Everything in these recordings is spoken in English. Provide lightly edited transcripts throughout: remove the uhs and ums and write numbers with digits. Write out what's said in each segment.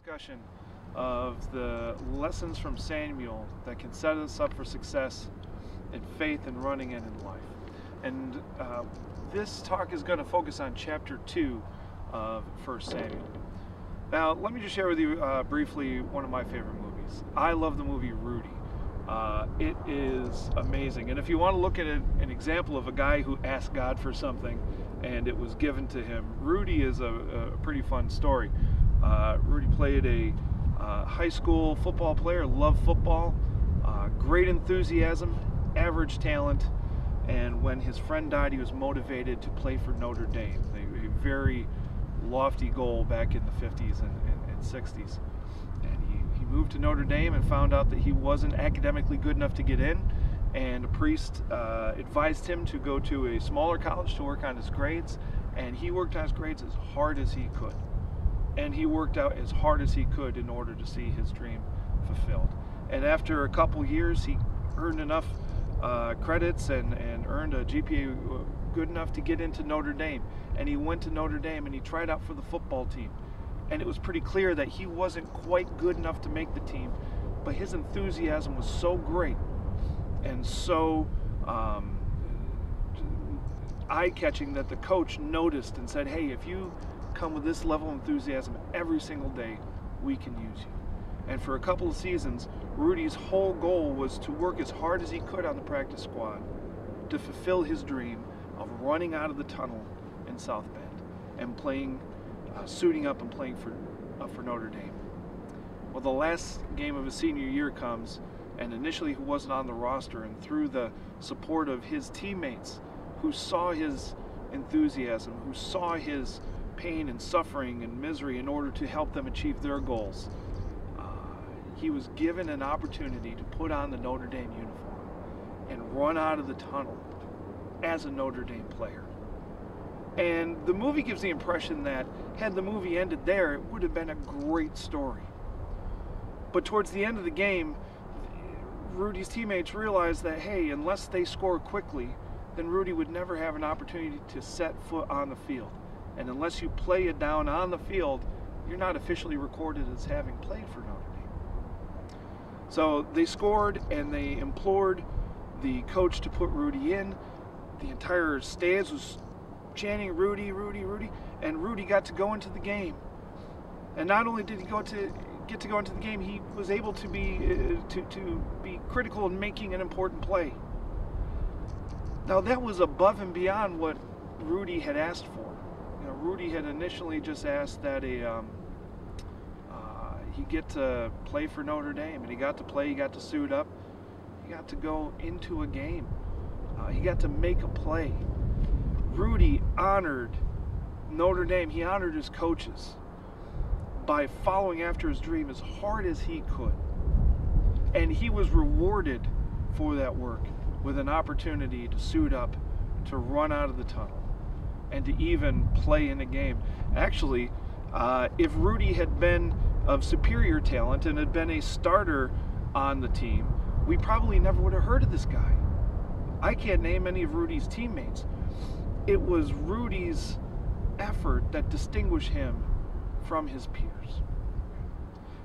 discussion of the lessons from Samuel that can set us up for success in faith and running and in life. And this talk is going to focus on chapter 2 of 1 Samuel. Now, let me just share with you briefly one of my favorite movies. I love the movie Rudy. It is amazing. And if you want to look at an example of a guy who asked God for something and it was given to him, Rudy is a pretty fun story. Rudy played a high school football player, loved football, great enthusiasm, average talent, and when his friend died, he was motivated to play for Notre Dame, a very lofty goal back in the 50s and 60s. And he moved to Notre Dame and found out that he wasn't academically good enough to get in, and a priest advised him to go to a smaller college to work on his grades, and he worked on his grades as hard as he could. And he worked out as hard as he could in order to see his dream fulfilled. And after a couple years, he earned enough credits and earned a GPA good enough to get into Notre Dame. And he went to Notre Dame and he tried out for the football team. And it was pretty clear that he wasn't quite good enough to make the team, but his enthusiasm was so great and so eye-catching that the coach noticed and said, hey, if you come with this level of enthusiasm every single day, we can use you. And for a couple of seasons, Rudy's whole goal was to work as hard as he could on the practice squad to fulfill his dream of running out of the tunnel in South Bend and playing, suiting up and playing for Notre Dame. Well, the last game of his senior year comes, and initially he wasn't on the roster, and through the support of his teammates who saw his enthusiasm, who saw his pain and suffering and misery in order to help them achieve their goals, he was given an opportunity to put on the Notre Dame uniform and run out of the tunnel as a Notre Dame player. And the movie gives the impression that had the movie ended there, it would have been a great story. But towards the end of the game, Rudy's teammates realized that, hey, unless they score quickly, then Rudy would never have an opportunity to set foot on the field. And unless you play it down on the field, you're not officially recorded as having played for Notre Dame. So they scored and they implored the coach to put Rudy in. The entire stands was chanting, Rudy, Rudy, Rudy, and Rudy got to go into the game. And not only did he get to go into the game, he was able to be critical in making an important play. Now that was above and beyond what Rudy had asked for. You know, Rudy had initially just asked that he get to play for Notre Dame, and he got to play, he got to suit up, he got to go into a game, he got to make a play. Rudy honored Notre Dame, he honored his coaches by following after his dream as hard as he could. And he was rewarded for that work with an opportunity to suit up, to run out of the tunnel, and to even play in a game. Actually, if Rudy had been of superior talent and had been a starter on the team, we probably never would have heard of this guy. I can't name any of Rudy's teammates. It was Rudy's effort that distinguished him from his peers.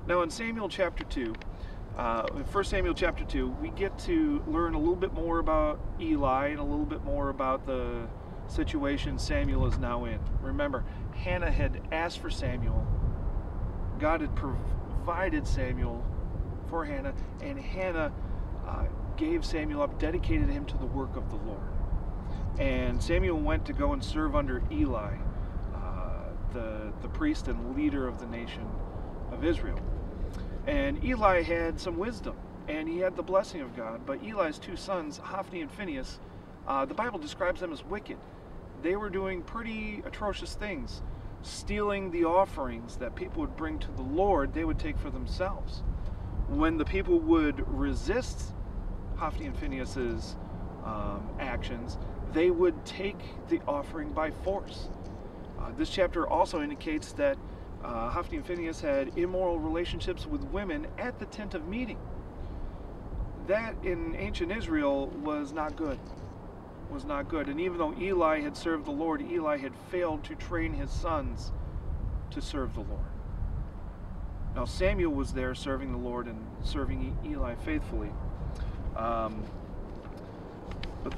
Now in Samuel chapter 2, in 1 Samuel chapter 2, we get to learn a little bit more about Eli and a little bit more about the situation Samuel is now in. Remember, Hannah had asked for Samuel. God had provided Samuel for Hannah, and Hannah gave Samuel up, dedicated him to the work of the Lord. And Samuel went to go and serve under Eli, the priest and leader of the nation of Israel. And Eli had some wisdom, and he had the blessing of God, but Eli's two sons, Hophni and Phinehas, the Bible describes them as wicked. They were doing pretty atrocious things, stealing the offerings that people would bring to the Lord, they would take for themselves. When the people would resist Hophni and Phinehas's actions, they would take the offering by force. This chapter also indicates that Hophni and Phinehas had immoral relationships with women at the tent of meeting. That in ancient Israel was not good. And even though Eli had served the Lord, Eli had failed to train his sons to serve the Lord. Now Samuel was there serving the Lord and serving Eli faithfully. But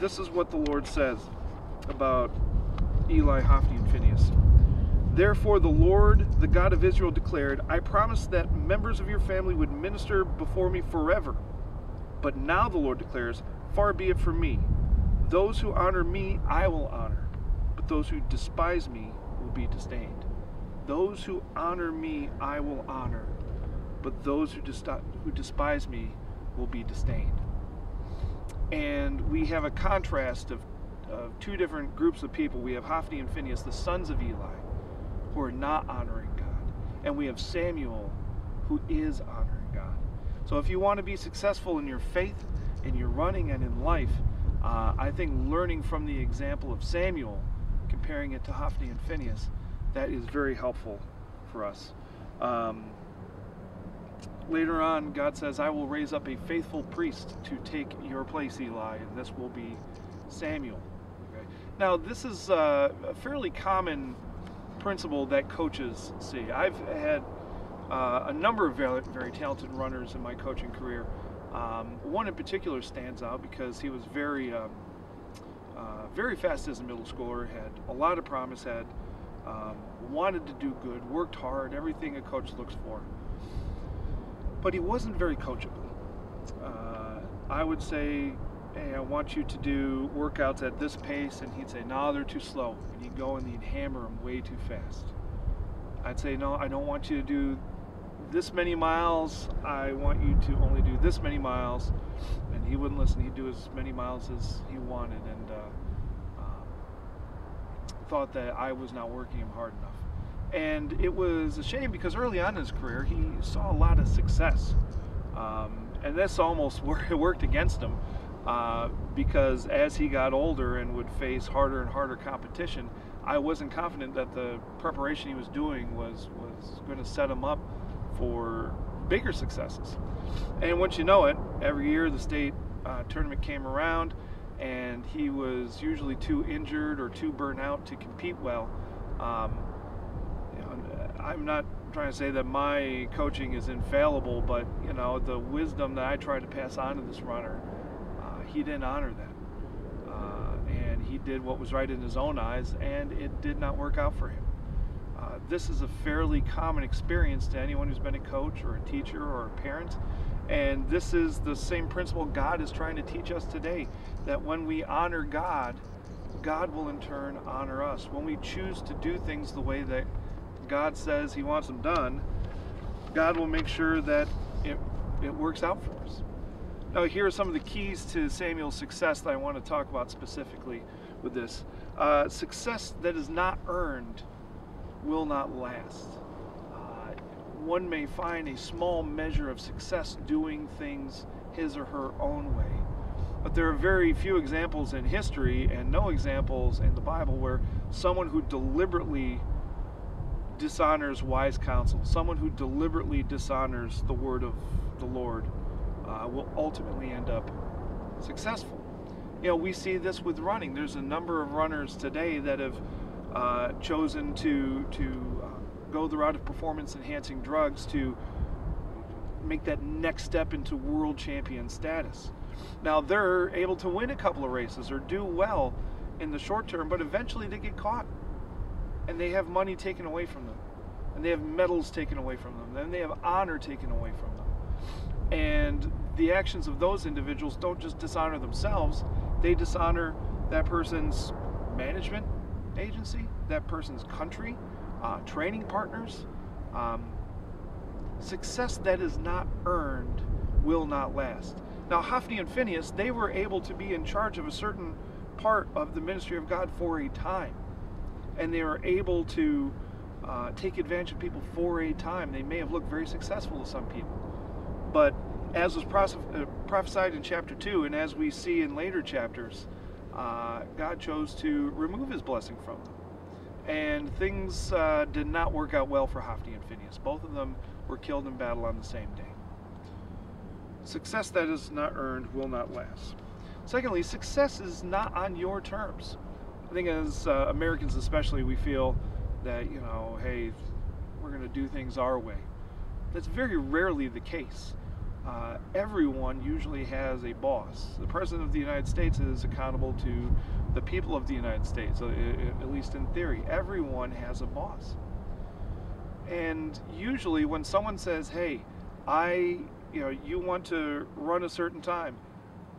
this is what the Lord says about Eli, Hophni, and Phinehas. Therefore the Lord, the God of Israel, declared, I promised that members of your family would minister before me forever. But now the Lord declares, far be it from me. Those who honor me, I will honor. But those who despise me will be disdained. Those who honor me, I will honor. But those who despise me will be disdained. And we have a contrast of two different groups of people. We have Hophni and Phinehas, the sons of Eli, who are not honoring God. And we have Samuel, who is honoring God. So if you want to be successful in your faith, in your running, and in life, I think learning from the example of Samuel, comparing it to Hophni and Phinehas, that is very helpful for us. Later on, God says, I will raise up a faithful priest to take your place, Eli, and this will be Samuel. Okay? Now, this is a fairly common principle that coaches see. I've had a number of very, very talented runners in my coaching career. One in particular stands out because he was very fast as a middle schooler, had a lot of promise, had wanted to do good, worked hard, everything a coach looks for. But he wasn't very coachable. I would say, hey, I want you to do workouts at this pace, and he'd say, no, they're too slow. And he'd go and he'd hammer them way too fast. I'd say, no, I don't want you to do this many miles. I want you to only do this many miles. And he wouldn't listen. He'd do as many miles as he wanted, and thought that I was not working him hard enough. And it was a shame because early on in his career, he saw a lot of success. And this almost worked against him because as he got older and would face harder and harder competition, I wasn't confident that the preparation he was doing was going to set him up for bigger successes. And once you know it, every year the state tournament came around, and he was usually too injured or too burnt out to compete well. I'm not trying to say that my coaching is infallible, but the wisdom that I try to pass on to this runner, he didn't honor that, and he did what was right in his own eyes, and it did not work out for him. This is a fairly common experience to anyone who's been a coach or a teacher or a parent, and this is the same principle God is trying to teach us today, that when we honor God, God will in turn honor us. When we choose to do things the way that God says he wants them done, God will make sure that it works out for us. Now, here are some of the keys to Samuel's success that I want to talk about specifically with this. Success that is not earned will not last. One may find a small measure of success doing things his or her own way. But there are very few examples in history and no examples in the Bible where someone who deliberately dishonors wise counsel, someone who deliberately dishonors the word of the Lord, will ultimately end up successful. We see this with running. There's a number of runners today that have chosen to go the route of performance-enhancing drugs to make that next step into world champion status. Now, they're able to win a couple of races or do well in the short term, but eventually they get caught. And they have money taken away from them. And they have medals taken away from them. And they have honor taken away from them. And the actions of those individuals don't just dishonor themselves, they dishonor that person's management agency, that person's country, training partners. Success that is not earned will not last. Now, Hophni and Phinehas, they were able to be in charge of a certain part of the ministry of God for a time. And they were able to take advantage of people for a time. They may have looked very successful to some people. But as was prophesied in chapter 2, and as we see in later chapters, God chose to remove his blessing from them. And things did not work out well for Hophni and Phinehas. Both of them were killed in battle on the same day. Success that is not earned will not last. Secondly, success is not on your terms. I think as Americans especially, we feel that, hey, we're going to do things our way. That's very rarely the case. Everyone usually has a boss. The President of the United States is accountable to the people of the United States, at least in theory. Everyone has a boss. And usually when someone says, hey, you want to run a certain time,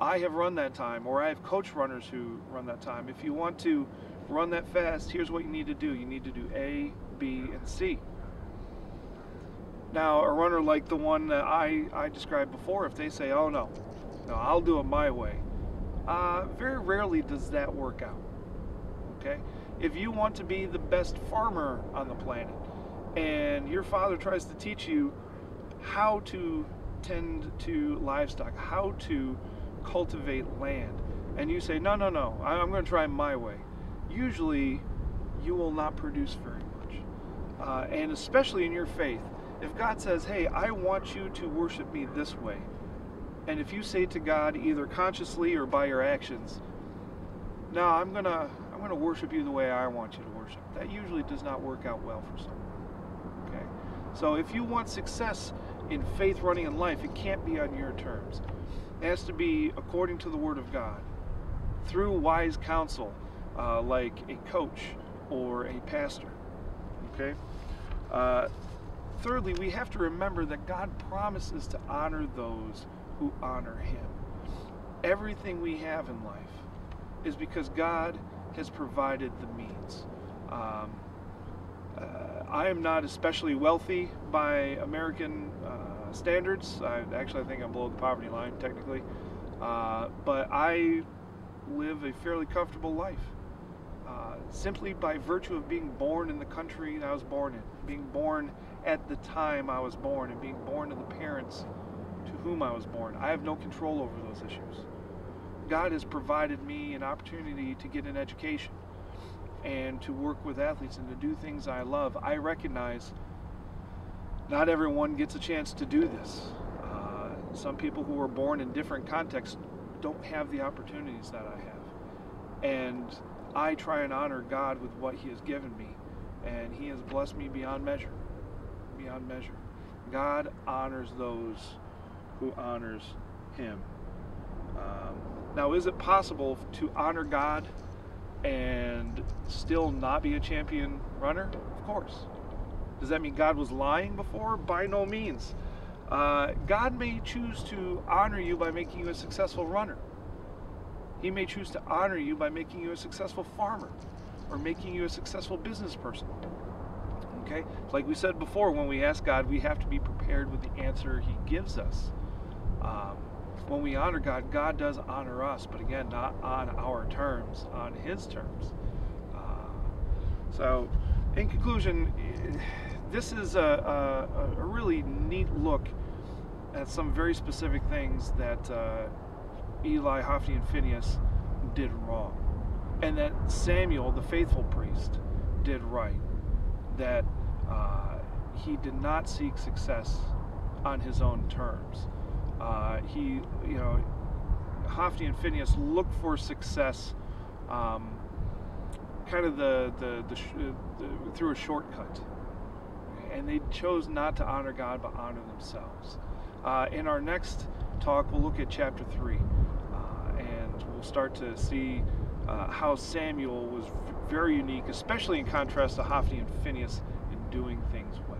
I have run that time, or I have coached runners who run that time. If you want to run that fast, here's what you need to do. You need to do A, B, and C. Now, a runner like the one that I described before, if they say, oh no, I'll do it my way, very rarely does that work out, okay? If you want to be the best farmer on the planet, and your father tries to teach you how to tend to livestock, how to cultivate land, and you say, no, I'm going to try my way, usually you will not produce very much. And especially in your faith, if God says, hey, I want you to worship me this way, and if you say to God, either consciously or by your actions, no, I'm gonna worship you the way I want you to worship, that usually does not work out well for someone. Okay? So if you want success in faith running in life, it can't be on your terms. It has to be according to the Word of God, through wise counsel, like a coach or a pastor. Okay? Thirdly, we have to remember that God promises to honor those who honor Him. Everything we have in life is because God has provided the means. I am not especially wealthy by American standards. I think I'm below the poverty line, technically. But I live a fairly comfortable life. Simply by virtue of being born in the country that I was born in, being born at the time I was born, and being born to the parents to whom I was born. I have no control over those issues. God has provided me an opportunity to get an education and to work with athletes and to do things I love. I recognize not everyone gets a chance to do this. Some people who are born in different contexts don't have the opportunities that I have. And I try and honor God with what He has given me, and He has blessed me beyond measure. Beyond measure. God honors those who honors Him. Now, is it possible to honor God and still not be a champion runner? Of course. Does that mean God was lying before? By no means. God may choose to honor you by making you a successful runner. He may choose to honor you by making you a successful farmer or making you a successful business person. Okay? Like we said before, when we ask God, we have to be prepared with the answer He gives us. When we honor God, God does honor us, but again, not on our terms, on His terms. So, in conclusion, this is a really neat look at some very specific things that Eli, Hophni, and Phinehas did wrong, and that Samuel, the faithful priest, did right. That he did not seek success on his own terms. Hophni and Phinehas looked for success, kind of through a shortcut, and they chose not to honor God but honor themselves. In our next talk, we'll look at chapter 3, and we'll start to see how Samuel was very unique, especially in contrast to Hophni and Phinehas, in doing things well.